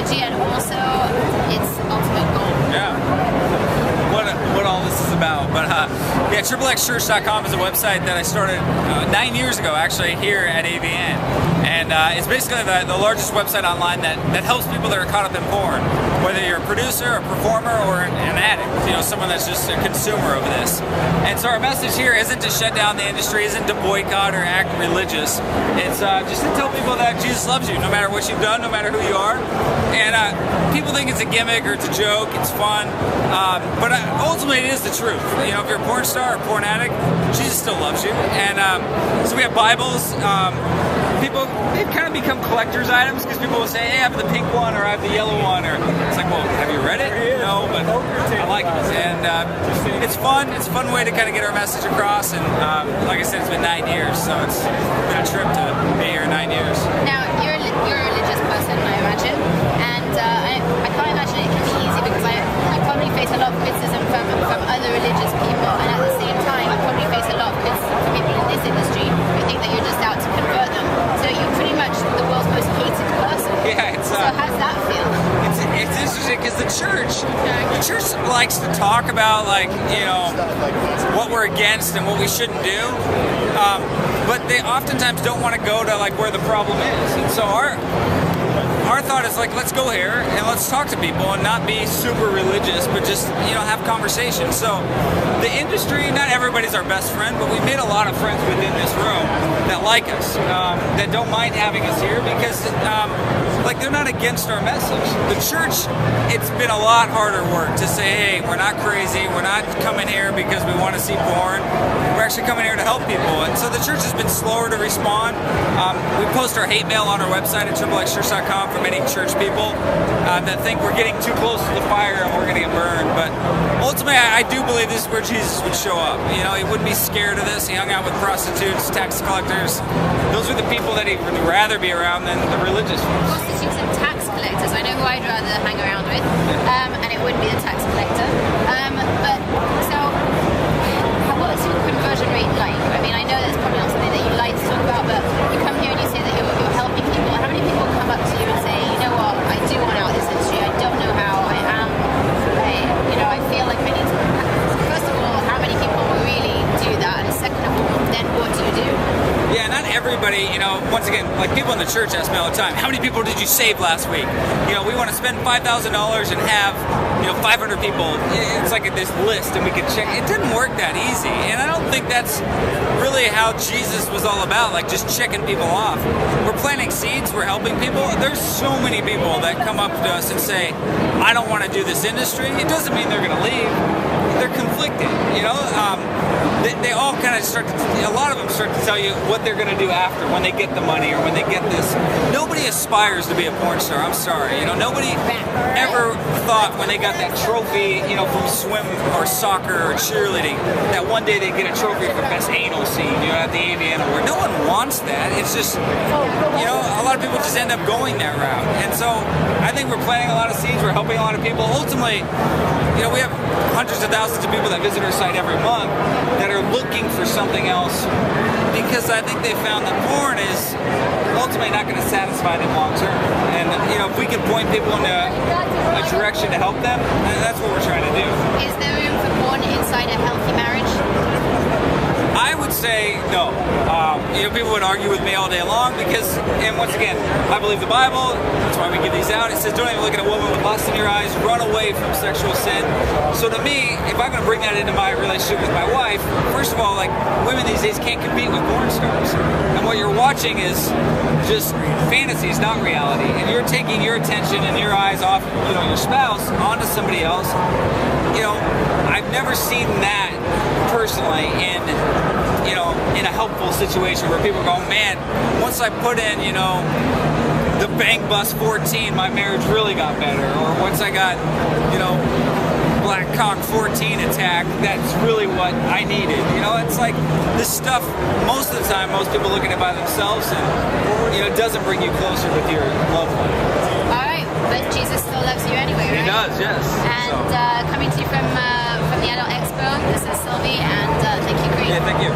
strategy and also its ultimate goal. Yeah. What all this is about. But yeah, XXXChurch.com is a website that I started 9 years ago, actually, here at AVN. And it's basically the largest website online that helps people that are caught up in porn. Whether you're a producer, a performer, or an addict, someone that's just a consumer of this. And so our message here isn't to shut down the industry, isn't to boycott or act religious. It's just to tell people that Jesus loves you, no matter what you've done, no matter who you are. And people think it's a gimmick or it's a joke, it's fun, but ultimately it is the truth. If you're a porn star or a porn addict, Jesus still loves you. And so we have Bibles. People, they've kind of become collector's items because people will say, hey, I have the pink one or I have the yellow one, or it's like, well, have you read it? No, but I like it. And it's fun. It's a fun way to kind of get our message across. And like I said, it's been 9 years, so it's been a trip to be here 9 years. Now, you're a religious person, I imagine, and I can't imagine it can be easy because I probably face a lot of criticism from other religious people, and at the same time, I probably face a lot of criticism from people in this industry who think that you're just out to convert them. So you're pretty much the world's most hated person. Yeah, so how does that feel? It's interesting because the church likes to talk about what we're against and what we shouldn't do, but they oftentimes don't want to go to where the problem is. And so our thought is let's go here and let's talk to people and not be super religious, but just have conversations. So the industry, not everybody's our best friend, but we've made a lot of friends within this room that like us, that don't mind having us here because they're not against our message. The church, it's been a lot harder work to say, hey, we're not crazy, we're not coming here because we want to see porn. We're actually coming here to help people. And so the church has been slower to respond. We post our hate mail on our website at XXXChurch.com for many church people that think we're getting too close to the fire and we're going to get burned. But ultimately, I do believe this is where Jesus would show up. He wouldn't be scared of this. He hung out with prostitutes, tax collectors. Those are the people that he would rather be around than the religious ones. Prostitutes and tax collectors. I know who I'd rather hang around with, and it would be the tax collector. But so, what's your conversion rate like? I mean, I know that's probably not something that you like to talk about, but you come here and you say that you're helping people. How many people come up to you and say, you know what, I do want out of this industry. I don't know how. I feel like I need to. First of all, how many people will really do that? And second of all, then what do you do? Yeah, not everybody, once again, people in the church ask me all the time, how many people did you save last week? We want to spend $5,000 and have, 500 people. It's like this list and we can check. It didn't work that easy. And I don't think that's really how Jesus was all about, just checking people off. We're planting seeds, we're helping people. There's so many people that come up to us and say, I don't want to do this industry. It doesn't mean they're going to leave. They're conflicted, they all kind of a lot of them start to tell you what they're going to do after, when they get the money or when they get this. Nobody aspires to be a porn star, I'm sorry. Nobody ever thought when they got that trophy, from swim or soccer or cheerleading, that one day they'd get a trophy for best anal scene, at the AVN Award. No one wants that. It's just, a lot of people just end up going that route. And so I think we're planting a lot of seeds, we're helping a lot of people. Ultimately, we have hundreds of thousands of people that visit our site every month that are looking for something else because I think they found that porn is ultimately not going to satisfy them long term. And if we can point people in a direction to help them, that's what we're trying to do. Is there room for porn inside a healthy marriage? I would say no. People would argue with me all day long because, and once again, I believe the Bible. That's why we give these out. It says, don't even look at a woman with lust in your eyes. Run away from sexual sin. So to me, if I'm going to bring that into my relationship with my wife, first of all, women these days can't compete with porn stars. And what you're watching is just fantasies, not reality. And you're taking your attention and your eyes off, your spouse onto somebody else. I've never seen that personally in a helpful situation where people go, man, once I put in, the Bang Bus 14, my marriage really got better. Or once I got, Black Cock 14 attack, that's really what I needed. It's this stuff, most of the time, most people look at it by themselves and, it doesn't bring you closer with your loved one. All right, but Jesus still loves you anyway, right? He does, yes. And coming to you from the Adult Expo, this is Sylvie, and thank you, Green. Yeah, thank you.